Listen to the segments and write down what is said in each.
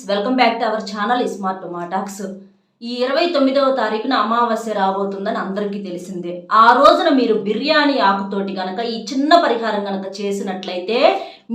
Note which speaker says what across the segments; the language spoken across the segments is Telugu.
Speaker 1: Welcome back to our channel smart Tomatalks. ఈ 29వ తారీఖున అమావాస్య రాబోతుందని అందరికీ తెలిసిందే. ఆ రోజున మీరు బిర్యానీ ఆకుతోటి గనక ఈ చిన్న పరిహారం గనక చేసినట్లయితే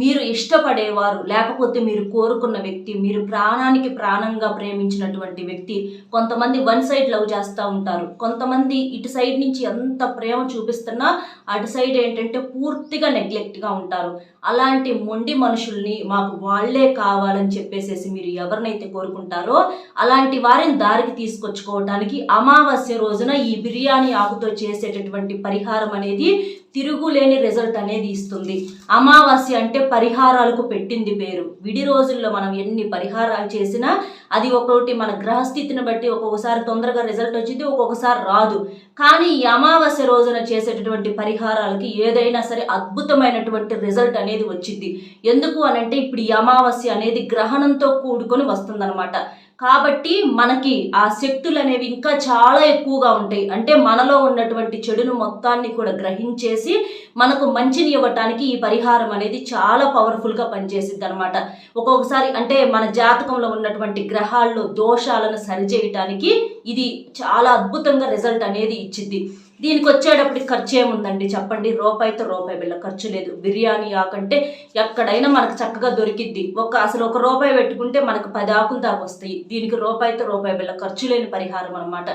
Speaker 1: మీరు ఇష్టపడేవారు, లేకపోతే మీరు కోరుకున్న వ్యక్తి, మీరు ప్రాణానికి ప్రాణంగా ప్రేమించినటువంటి వ్యక్తి, కొంతమంది వన్ సైడ్ లవ్ చేస్తూ ఉంటారు, కొంతమంది ఇటు సైడ్ నుంచి ఎంత ప్రేమ చూపిస్తున్నా అటు సైడ్ ఏంటంటే పూర్తిగా నెగ్లెక్ట్గా ఉంటారు. అలాంటి మొండి మనుషుల్ని మాకు వాళ్లే కావాలని చెప్పేసేసి మీరు ఎవరినైతే కోరుకుంటారో అలాంటి వారిని దారికి తీసుకొచ్చుకోవడానికి అమావాస్య రోజున ఈ బిర్యానీ ఆకుతో చేసేటటువంటి పరిహారం అనేది తిరుగులేని రిజల్ట్ అనేది ఇస్తుంది. అమావాస్య అంటే పరిహారాలకు పెట్టింది పేరు. విడి రోజుల్లో మనం ఎన్ని పరిహారాలు చేసినా అది ఒక్కొక్కటి మన గ్రహస్థితిని బట్టి ఒక్కొక్కసారి తొందరగా రిజల్ట్ వచ్చింది, ఒక్కొక్కసారి రాదు. కానీ ఈ అమావాస్య రోజున చేసేటటువంటి పరిహారాలకి ఏదైనా సరే అద్భుతమైనటువంటి రిజల్ట్ అనేది వచ్చింది. ఎందుకు అనంటే ఇప్పుడు ఈ అమావాస్య అనేది గ్రహణంతో కూడుకొని వస్తుందన్నమాట. కాబట్టి మనకి ఆ శక్తులు అనేవి ఇంకా చాలా ఎక్కువగా ఉంటాయి. అంటే మనలో ఉన్నటువంటి చెడును మొత్తాన్ని కూడా గ్రహించేసి మనకు మంచిని ఇవ్వటానికి ఈ పరిహారం అనేది చాలా పవర్ఫుల్గా పనిచేసిద్ది అనమాట. ఒక్కొక్కసారి అంటే మన జాతకంలో ఉన్నటువంటి గ్రహాల్లో దోషాలను సరిచేయటానికి ఇది చాలా అద్భుతంగా రిజల్ట్ అనేది ఇచ్చిద్ది. దీనికి వచ్చేటప్పటికి ఖర్చు ఏముందండి చెప్పండి? రూపాయితో రూపాయి బిళ్ళ ఖర్చు లేదు. బిర్యానీ ఆకంటే ఎక్కడైనా మనకు చక్కగా దొరికిద్ది. అసలు ఒక రూపాయి పెట్టుకుంటే మనకు 10 ఆకులు దాకా వస్తాయి. దీనికి రూపాయితో రూపాయి బిళ్ళ ఖర్చు లేని పరిహారం అనమాట.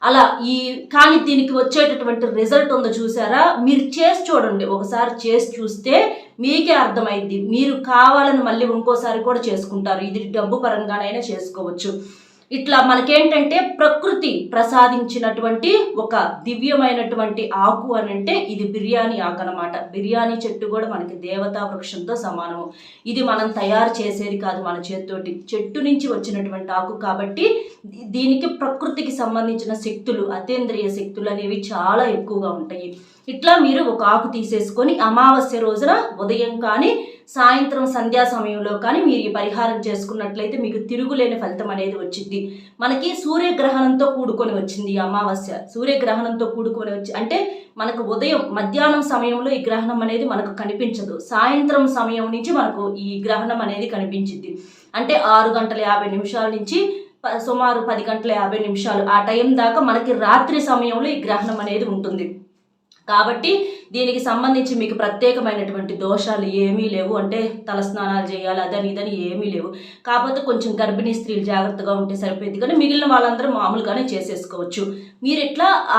Speaker 1: అలా కానీ దీనికి వచ్చేటటువంటి రిజల్ట్ ఉందో చూసారా? మీరు చేసి చూడండి. ఒకసారి చేసి చూస్తే మీకే అర్థమైద్ది. మీరు కావాలని మళ్ళీ ఇంకోసారి కూడా చేసుకుంటారు. ఇది డబ్బు పరంగానైనా చేసుకోవచ్చు. ఇట్లా మనకేంటంటే ప్రకృతి ప్రసాదించినటువంటి ఒక దివ్యమైనటువంటి ఆకు అని అంటే ఇది బిర్యానీ ఆకు అనమాట. బిర్యానీ చెట్టు కూడా మనకి దేవతా వృక్షంతో సమానము. ఇది మనం తయారు చేసేది కాదు మన చేతితోటి, చెట్టు నుంచి వచ్చినటువంటి ఆకు కాబట్టి దీనికి ప్రకృతికి సంబంధించిన శక్తులు, అతీంద్రియ శక్తులు అనేవి చాలా ఎక్కువగా ఉంటాయి. ఇట్లా మీరు ఒక ఆకు తీసేసుకొని అమావాస్య రోజున ఉదయం కానీ సాయంత్రం సంధ్యా సమయంలో కానీ మీరు ఈ పరిహారం చేసుకున్నట్లయితే మీకు తిరుగులేని ఫలితం అనేది వచ్చింది. మనకి సూర్యగ్రహణంతో కూడుకొని వచ్చింది ఈ అమావాస్య. సూర్యగ్రహణంతో కూడుకొని అంటే మనకు ఉదయం మధ్యాహ్నం సమయంలో ఈ గ్రహణం అనేది మనకు కనిపించదు. సాయంత్రం సమయం నుంచి మనకు ఈ గ్రహణం అనేది కనిపించింది. అంటే 6:50 నుంచి సుమారు 10:50 ఆ టైం దాకా మనకి రాత్రి సమయంలో ఈ గ్రహణం అనేది ఉంటుంది. కాబట్టి దీనికి సంబంధించి మీకు ప్రత్యేకమైనటువంటి దోషాలు ఏమీ లేవు. అంటే తలస్నానాలు చేయాలి అదని ఇదని ఏమీ లేవు. కాకపోతే కొంచెం గర్భిణీ స్త్రీలు జాగ్రత్తగా ఉంటే సరిపోయింది. కానీ మిగిలిన వాళ్ళందరూ మామూలుగానే చేసేసుకోవచ్చు. మీరు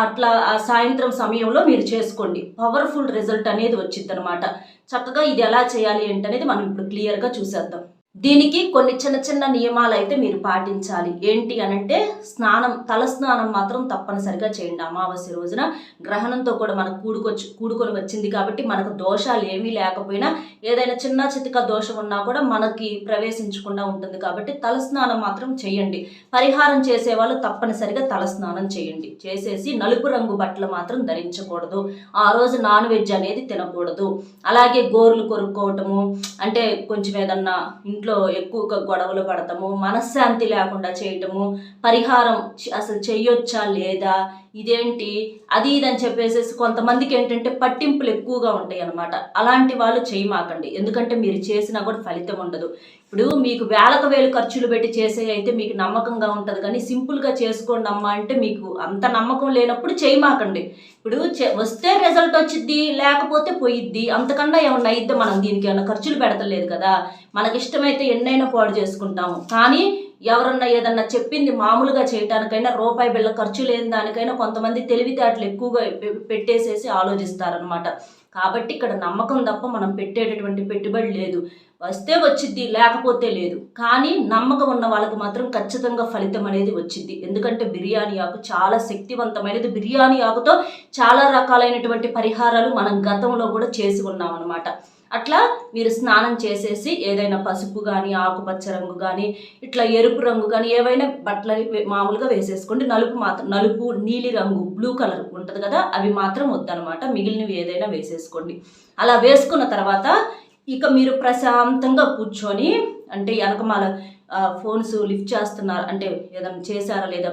Speaker 1: అట్లా ఆ సాయంత్రం సమయంలో మీరు చేసుకోండి. పవర్ఫుల్ రిజల్ట్ అనేది వచ్చింది అనమాట. చక్కగా ఇది ఎలా చేయాలి ఏంటనేది మనం ఇప్పుడు క్లియర్గా చూసేద్దాం. దీనికి కొన్ని చిన్న చిన్న నియమాలు అయితే మీరు పాటించాలి. ఏంటి అనంటే తల స్నానం మాత్రం తప్పనిసరిగా చేయండి. అమావాస్య రోజున గ్రహణంతో కూడా మనకు కూడుకొని వచ్చింది కాబట్టి మనకు దోషాలు ఏమీ లేకపోయినా ఏదైనా చిన్న చితిక దోషం ఉన్నా కూడా మనకి ప్రవేశించకుండా ఉంటుంది. కాబట్టి తల స్నానం మాత్రం చేయండి. పరిహారం చేసేవాళ్ళు తప్పనిసరిగా తల స్నానం చేయండి. చేసేసి నలుపు రంగు బట్టలు మాత్రం ధరించకూడదు. ఆ రోజు నాన్ వెజ్ అనేది తినకూడదు. అలాగే గోర్లు కొరుక్కోవటము, అంటే కొంచెం ఏదన్నా ఇంట్లో ఎక్కువగా గొడవలు పడతాము, మనశ్శాంతి లేకుండా చేయటము, పరిహారం అసలు చెయ్యొచ్చా లేదా, ఇదేంటి అది ఇదని చెప్పేసి కొంతమందికి ఏంటంటే పట్టింపులు ఎక్కువగా ఉంటాయి అనమాట. అలాంటి వాళ్ళు చేయమాకండి. ఎందుకంటే మీరు చేసినా కూడా ఫలితం ఉండదు. ఇప్పుడు మీకు వేలకు వేలు ఖర్చులు పెట్టి చేసే అయితే మీకు నమ్మకంగా ఉంటుంది. కానీ సింపుల్గా చేసుకోండి అమ్మా అంటే మీకు అంత నమ్మకం లేనప్పుడు చేయమాకండి. ఇప్పుడు వస్తే రిజల్ట్ వచ్చిద్ది, లేకపోతే పోయిద్ది. అంతకన్నా ఏమన్నా అయితే మనం దీనికి ఏమన్నా ఖర్చులు పెడతలేదు కదా. మనకిష్టమైతే ఎన్నైనా పాడు చేసుకుంటాము. కానీ ఎవరన్నా ఏదన్నా చెప్పింది మామూలుగా చేయటానికైనా రూపాయి బిళ్ళ ఖర్చు లేని దానికైనా కొంతమంది తెలివితేటలు ఎక్కువగా పెట్టేసేసి ఆలోచిస్తారనమాట. కాబట్టి ఇక్కడ నమ్మకం తప్ప మనం పెట్టేటటువంటి పెట్టుబడి లేదు. వస్తే వచ్చిద్ది, లేకపోతే లేదు. కానీ నమ్మకం ఉన్న వాళ్ళకి మాత్రం ఖచ్చితంగా ఫలితం అనేది వచ్చింది. ఎందుకంటే బిర్యానీ ఆకు చాలా శక్తివంతమైనది. బిర్యానీ ఆకుతో చాలా రకాలైనటువంటి పరిహారాలు మనం గతంలో కూడా చేసి ఉన్నాం అనమాట. అట్లా మీరు స్నానం చేసేసి ఏదైనా పసుపు కానీ ఆకుపచ్చ రంగు కానీ ఇట్లా ఎరుపు రంగు కానీ ఏవైనా బట్టలు మామూలుగా వేసేసుకోండి. నలుపు నీలి రంగు బ్లూ కలర్ ఉంటుంది కదా, అవి మాత్రం వద్దనమాట. మిగిలినవి ఏదైనా వేసేసుకోండి. అలా వేసుకున్న తర్వాత ఇక మీరు ప్రశాంతంగా కూర్చొని, అంటే వెనకమాల ఫోన్స్ లిఫ్ట్ చేస్తున్నారు అంటే ఏదైనా చేశారా లేదా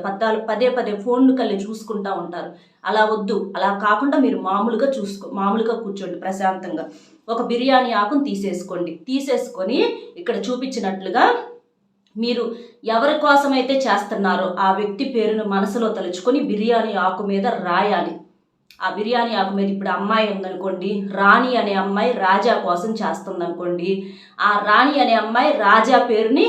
Speaker 1: పదే ఫోన్లు కల్లి చూసుకుంటూ ఉంటారు. అలా వద్దు. అలా కాకుండా మీరు మామూలుగా కూర్చోండి ప్రశాంతంగా. ఒక బిర్యానీ ఆకును తీసేసుకొని ఇక్కడ చూపించినట్లుగా మీరు ఎవరి కోసమైతే చేస్తున్నారో ఆ వ్యక్తి పేరును మనసులో తలుచుకొని బిర్యానీ ఆకు మీద రాయాలి. ఆ బిర్యానీ ఆకు మీద ఇప్పుడు అమ్మాయి ఉందనుకోండి, రాణి అనే అమ్మాయి రాజా కోసం చేస్తుంది అనుకోండి, ఆ రాణి అనే అమ్మాయి రాజా పేరుని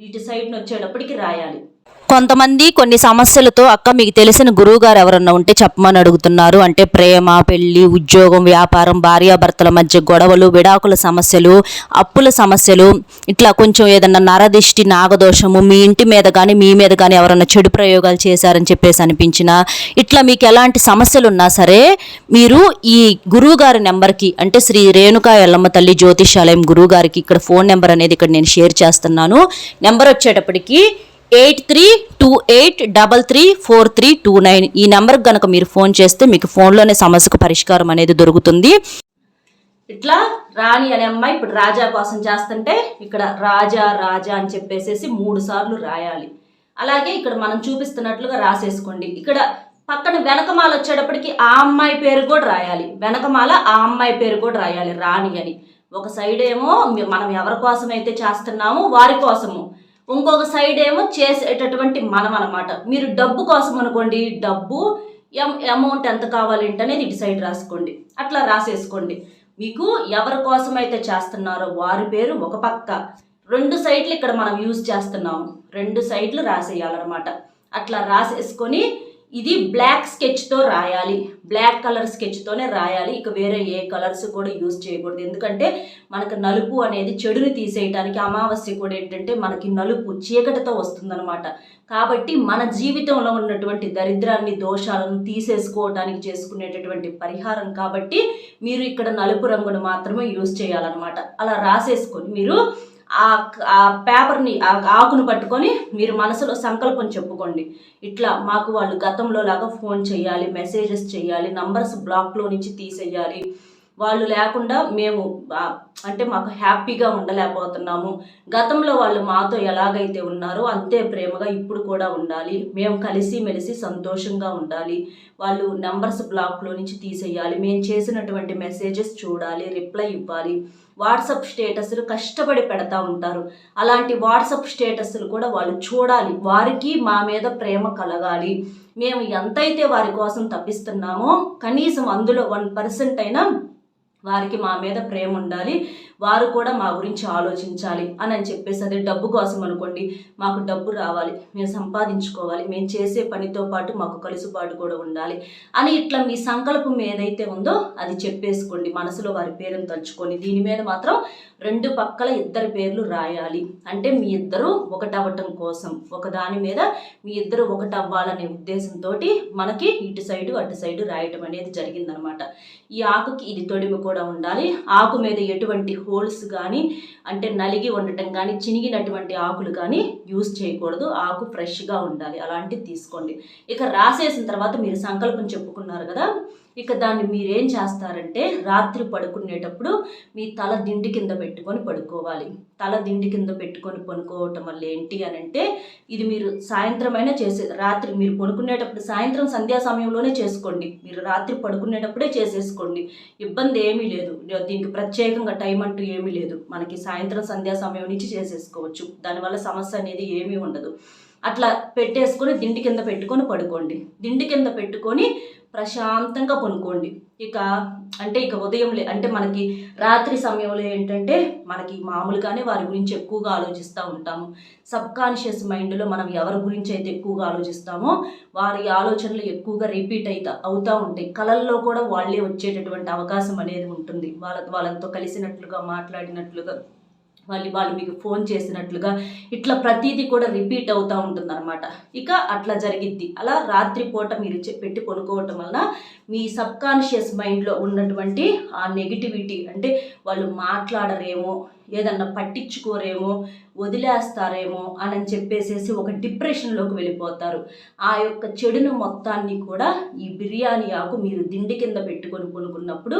Speaker 1: ఇటు సైడ్ని వచ్చేటప్పటికి రాయాలి. కొంతమంది కొన్ని సమస్యలతో అక్క మీకు తెలిసిన గురువు గారు ఎవరన్నా ఉంటే చెప్పమని అడుగుతున్నారు. అంటే ప్రేమ, పెళ్లి, ఉద్యోగం, వ్యాపారం, భార్యాభర్తల మధ్య గొడవలు, విడాకుల సమస్యలు, అప్పుల సమస్యలు, ఇట్లా కొంచెం ఏదన్నా నరదిష్టి, నాగదోషము, మీ ఇంటి మీద కానీ మీ మీద కానీ ఎవరన్నా చెడు ప్రయోగాలు చేశారని చెప్పేసి అనిపించినా, ఇట్లా మీకు ఎలాంటి సమస్యలు ఉన్నా సరే మీరు ఈ గురువు గారి నెంబర్కి, అంటే శ్రీ రేణుకా ఎల్లమ్మ తల్లి జ్యోతిషాలయం గురువు గారికి ఇక్కడ ఫోన్ నెంబర్ అనేది ఇక్కడ నేను షేర్ చేస్తున్నాను. నెంబర్ వచ్చేటప్పటికి 8328334329. ఈ నెంబర్కి కనుక మీరు ఫోన్ చేస్తే మీకు ఫోన్లోనే సమస్యకు పరిష్కారం అనేది దొరుకుతుంది. ఇట్లా రాణి అనే అమ్మాయి ఇప్పుడు రాజా కోసం చేస్తుంటే ఇక్కడ రాజా రాజా అని చెప్పేసేసి 3 సార్లు రాయాలి. అలాగే ఇక్కడ మనం చూపిస్తున్నట్లుగా రాసేసుకోండి. ఇక్కడ పక్కన వెనకమాల వచ్చేటప్పటికి ఆ అమ్మాయి పేరు కూడా రాయాలి, వెనకమాల ఆ అమ్మాయి పేరు కూడా రాయాలి, రాణి అని. ఒక సైడ్ ఏమో మనం ఎవరి కోసం అయితే చేస్తున్నామో వారి కోసము, ఇంకొక సైడ్ ఏమో చేసేటటువంటి మనం అనమాట. మీరు డబ్బు కోసం అనుకోండి, డబ్బు అమౌంట్ ఎంత కావాలంటే అనేది ఇటు సైడ్ రాసుకోండి. అట్లా రాసేసుకోండి. మీకు ఎవరి కోసం అయితే చేస్తున్నారో వారి పేరు ఒక పక్క, 2 సైడ్లు ఇక్కడ మనం యూజ్ చేస్తున్నాము, 2 సైడ్లు రాసేయాలన్నమాట. అట్లా రాసేసుకొని ఇది బ్లాక్ స్కెచ్తో రాయాలి, బ్లాక్ కలర్ స్కెచ్తోనే రాయాలి. ఇక వేరే ఏ కలర్స్ కూడా యూజ్ చేయకూడదు. ఎందుకంటే మనకు నలుపు అనేది చెడుని తీసేయడానికి, అమావాస్య కూడా ఏంటంటే మనకి నలుపు చీకటితో వస్తుందన్నమాట. కాబట్టి మన జీవితంలో ఉన్నటువంటి దరిద్రాన్ని, దోషాలను తీసేసుకోవడానికి చేసుకునేటటువంటి పరిహారం కాబట్టి మీరు ఇక్కడ నలుపు రంగును మాత్రమే యూజ్ చేయాలన్నమాట. అలా రాసేసుకొని మీరు ఆ పేపర్ని, ఆ ఆకును పట్టుకొని మీరు మనసులో సంకల్పం చెప్పుకోండి. ఇట్లా మాకు వాళ్ళు గతంలో లాగా ఫోన్ చేయాలి, మెసేజెస్ చేయాలి, నంబర్స్ బ్లాక్లో నుంచి తీసేయాలి, వాళ్ళు లేకుండా మేము అంటే మాకు హ్యాపీగా ఉండలేకపోతున్నాము, గతంలో వాళ్ళు మాతో ఎలాగైతే ఉన్నారో అంతే ప్రేమగా ఇప్పుడు కూడా ఉండాలి, మేము కలిసి మెలిసి సంతోషంగా ఉండాలి, వాళ్ళు నెంబర్స్ బ్లాక్లో నుంచి తీసేయాలి, మేము చేసినటువంటి మెసేజెస్ చూడాలి, రిప్లై ఇవ్వాలి. వాట్సాప్ స్టేటస్లు కష్టపడి పెడతా ఉంటారు, అలాంటి వాట్సాప్ స్టేటస్లు కూడా వాళ్ళు చూడాలి, వారికి మా మీద ప్రేమ కలగాలి, మేము ఎంతైతే వారి కోసం తప్పిస్తున్నామో కనీసం అందులో 1% అయినా వారికి మా మీద ప్రేమ ఉండాలి, వారు కూడా మా గురించి ఆలోచించాలి అని చెప్పేసి. అదే డబ్బు కోసం అనుకోండి, మాకు డబ్బు రావాలి, మేము సంపాదించుకోవాలి, మేము చేసే పనితో పాటు మాకు కలుసుబాటు కూడా ఉండాలి అని ఇట్లా మీ సంకల్పం ఏదైతే ఉందో అది చెప్పేసుకోండి. మనసులో వారి పేరును తలుచుకొని దీని మీద మాత్రం 2 పక్కల 2 పేర్లు రాయాలి. అంటే మీ ఇద్దరు ఒకటవ్వటం కోసం, ఒక దాని మీద మీ ఇద్దరు ఒకటవ్వాలనే ఉద్దేశంతో మనకి ఇటు సైడు అటు సైడు రాయటం అనేది జరిగిందనమాట. ఈ ఆకుకి ఇది తొడిమి కూడా ఉండాలి. ఆకు మీద ఎటువంటి హోల్స్ కానీ, అంటే నలిగి ఉండటం కానీ, చినిగినటువంటి ఆకులు కానీ యూజ్ చేయకూడదు. ఆకు ఫ్రెష్గా ఉండాలి, అలాంటివి తీసుకోండి. ఇక రాసేసిన తర్వాత మీరు సంకల్పం చెప్పుకున్నారు కదా, ఇక దాన్ని మీరేం చేస్తారంటే రాత్రి పడుకునేటప్పుడు మీ తల దిండి కింద పెట్టుకొని పడుకోవాలి. తల దిండి కింద పెట్టుకొని పడుకోవటం వల్ల ఏంటి అని అంటే, ఇది మీరు సాయంత్రం అయినా రాత్రి మీరు పడుకునేటప్పుడు సాయంత్రం సంధ్యా సమయంలోనే చేసుకోండి, మీరు రాత్రి పడుకునేటప్పుడే చేసేసుకోండి, ఇబ్బంది ఏమీ లేదు. దీనికి ప్రత్యేకంగా టైం అంటూ ఏమీ లేదు, మనకి సాయంత్రం సంధ్యా సమయం నుంచి చేసేసుకోవచ్చు, దానివల్ల సమస్య అనేది ఏమీ ఉండదు. అట్లా పెట్టేసుకొని దిండి కింద పెట్టుకొని పడుకోండి. దిండి కింద పెట్టుకొని ప్రశాంతంగా పడుకోండి. ఇక ఉదయం అంటే మనకి రాత్రి సమయంలో ఏంటంటే మనకి మామూలుగానే వారి గురించి ఎక్కువగా ఆలోచిస్తూ ఉంటాము. సబ్కాన్షియస్ మైండ్లో మనం ఎవరి గురించి అయితే ఎక్కువగా ఆలోచిస్తామో వారి ఆలోచనలు ఎక్కువగా రిపీట్ అవుతూ ఉంటాయి. కళల్లో కూడా వాళ్ళే వచ్చేటటువంటి అవకాశం అనేది ఉంటుంది. వాళ్ళతో కలిసినట్లుగా, మాట్లాడినట్లుగా, వాళ్ళు మీకు ఫోన్ చేసినట్లుగా, ఇట్లా ప్రతిదీ కూడా రిపీట్ అవుతూ ఉంటుంది అనమాట. ఇక అట్లా జరిగిద్ది. అలా రాత్రిపూట మీరు పెట్టి పడుకోవటం వలన మీ సబ్కాన్షియస్ మైండ్లో ఉన్నటువంటి ఆ నెగిటివిటీ, అంటే వాళ్ళు మాట్లాడరేమో, ఏదన్నా పట్టించుకోరేమో, వదిలేస్తారేమో అని చెప్పేసేసి ఒక డిప్రెషన్లోకి వెళ్ళిపోతారు. ఆ యొక్క చెడును మొత్తాన్ని కూడా ఈ బిర్యానీ ఆకు మీరు దిండి కింద పెట్టుకొని పడుకున్నప్పుడు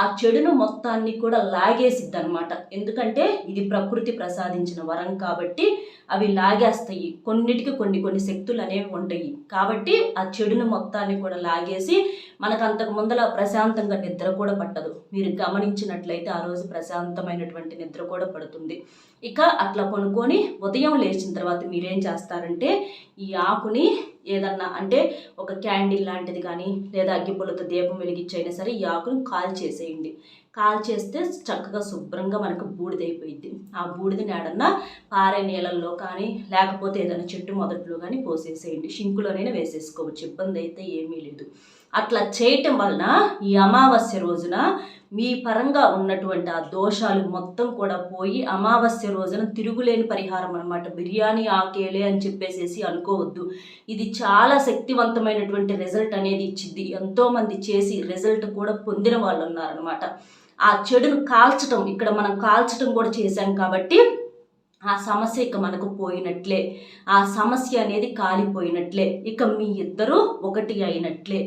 Speaker 1: ఆ చెడును మొత్తాన్ని కూడా లాగేసిద్ది అనమాట. ఎందుకంటే ఇది ప్రకృతి ప్రసాదించిన వరం కాబట్టి అవి లాగేస్తాయి. కొన్నిటికి కొన్ని శక్తులు అనేవి ఉంటాయి. కాబట్టి ఆ చెడును మొత్తాన్ని కూడా లాగేసి మనకు అంతకు ముందల ప్రశాంతంగా నిద్ర కూడా పట్టదు. మీరు గమనించినట్లయితే ఆ రోజు ప్రశాంతమైనటువంటి నిద్ర కూడా పడుతుంది. ఇక అట్లా కొనుక్కొని ఉదయం లేచిన తర్వాత మీరేం చేస్తారంటే ఈ ఆకుని ఏదన్నా అంటే ఒక క్యాండిల్ లాంటిది కానీ లేదా అగ్గిపుల్లతో దీపం వెలిగించైనా సరే ఈ ఆకుని కాల్చేసేయండి. కాల్చేస్తే చక్కగా శుభ్రంగా మనకు బూడిదైపోయింది. ఆ బూడిదని ఏడన్నా పారే నీళ్ళల్లో కానీ లేకపోతే ఏదైనా చెట్టు మొదట్లో కానీ పోసేసేయండి. షింకులోనైనా వేసేసుకోవచ్చు, ఇబ్బంది అయితే ఏమీ లేదు. అట్లా చేయటం వలన ఈ అమావాస్య రోజున మీ పరంగా ఉన్నటువంటి ఆ దోషాలు మొత్తం కూడా పోయి అమావాస్య రోజున తిరుగులేని పరిహారం అనమాట. బిర్యానీ ఆకేలే అని చెప్పేసేసి అనుకోవద్దు. ఇది చాలా శక్తివంతమైనటువంటి రిజల్ట్ అనేది ఇచ్చింది. ఎంతోమంది చేసి రిజల్ట్ కూడా పొందిన వాళ్ళు ఉన్నారనమాట. ఆ చెడును కాల్చటం, ఇక్కడ మనం కాల్చటం కూడా చేశాం కాబట్టి ఆ సమస్య ఇక మనకు పోయినట్లే, ఆ సమస్య అనేది కాలిపోయినట్లే, ఇక మీ ఇద్దరు ఒకటి అయినట్లే.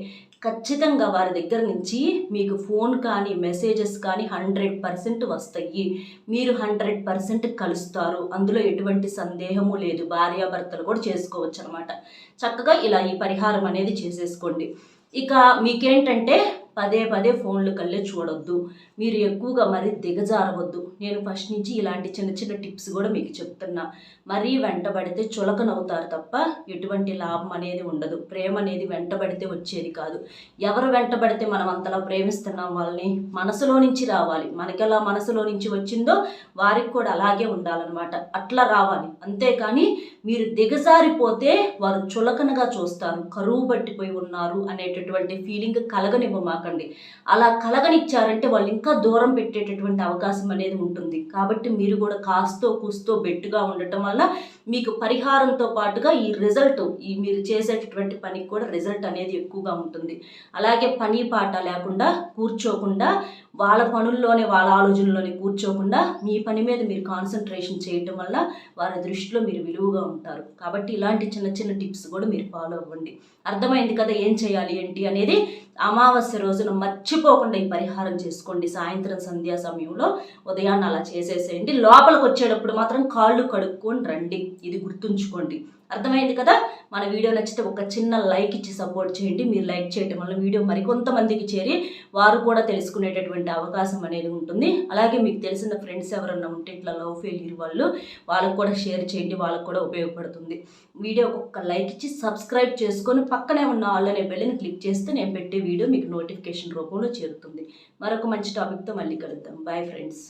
Speaker 1: ఖచ్చితంగా వారి దగ్గర నుంచి మీకు ఫోన్ కానీ మెసేజెస్ కానీ 100% వస్తాయి. మీరు 100% కలుస్తారు. అందులో ఎటువంటి సందేహము లేదు. భార్యాభర్తలు కూడా చేసుకోవచ్చు అనమాట. చక్కగా ఇలా ఈ పరిహారం అనేది చేసేసుకోండి. ఇక మీకేంటంటే పదే పదే ఫోన్లు కల్లే చూడొద్దు, మీరు ఎక్కువగా మరీ దిగజారవద్దు. నేను ఫస్ట్ నుంచి ఇలాంటి చిన్న చిన్న టిప్స్ కూడా మీకు చెప్తున్నా. మరీ వెంటబడితే చులకనవుతారు తప్ప ఎటువంటి లాభం అనేది ఉండదు. ప్రేమ అనేది వెంటబడితే వచ్చేది కాదు. ఎవరు వెంటబడితే మనం అంతలా ప్రేమిస్తున్నాం వాళ్ళని, మనసులో నుంచి రావాలి. మనకెలా మనసులో నుంచి వచ్చిందో వారికి కూడా అలాగే ఉండాలన్నమాట. అట్లా రావాలి. అంతేకాని మీరు దిగజారిపోతే వారు చులకనగా చూస్తారు, కరువు పట్టిపోయి ఉన్నారు అనేటటువంటి ఫీలింగ్ కలగనివ్వమాకండి. అలా కలగనిచ్చారంటే వాళ్ళు ఇంకా దూరం పెట్టేటటువంటి అవకాశం అనేది ఉంటుంది. కాబట్టి మీరు కూడా కాస్తో కూస్తో బెట్టుగా ఉండటం వల్ల మీకు పరిహారంతో పాటుగా ఈ రిజల్ట్, ఈ మీరు చేసేటటువంటి పనికి కూడా రిజల్ట్ అనేది ఎక్కువగా ఉంటుంది. అలాగే పని పాట లేకుండా కూర్చోకుండా వాళ్ళ పనుల్లోనే వాళ్ళ ఆలోచనలోనే కూర్చోకుండా మీ పని మీద మీరు కాన్సన్ట్రేషన్ చేయటం వల్ల వారి దృష్టిలో మీరు విలువగా ఉంటారు. కాబట్టి ఇలాంటి చిన్న చిన్న టిప్స్ కూడా మీరు ఫాలో అవ్వండి. అర్థమైంది కదా ఏం చేయాలి ఏంటి అనేది. అమావాస్య రోజున మర్చిపోకుండా ఈ పరిహారం చేసుకోండి. సాయంత్రం సంధ్యా సమయంలో ఉదయాన్ని అలా చేసేసేయండి. లోపలికి వచ్చేటప్పుడు మాత్రం కాళ్ళు కడుక్కొని రండి. ఇది గుర్తుంచుకోండి. అర్థమైంది కదా. మన వీడియో నచ్చితే ఒక చిన్న లైక్ ఇచ్చి సపోర్ట్ చేయండి. మీరు లైక్ చేయడం వల్ల వీడియో మరికొంతమందికి చేరి వారు కూడా తెలుసుకునేటటువంటి అవకాశం అనేది ఉంటుంది. అలాగే మీకు తెలిసిన ఫ్రెండ్స్ ఎవరన్నా ఉంటే ఇట్లా లవ్ ఫెయిల్యూర్ వాళ్ళకు కూడా షేర్ చేయండి, వాళ్ళకు కూడా ఉపయోగపడుతుంది. వీడియోకి ఒక లైక్ ఇచ్చి సబ్స్క్రైబ్ చేసుకొని పక్కనే ఉన్న ఆల్ అనే బెల్ని క్లిక్ చేస్తే నేను పెట్టే వీడియో మీకు నోటిఫికేషన్ రూపంలో చేరుతుంది. మరొక మంచి టాపిక్తో మళ్ళీ కలుద్దాం. Bye friends.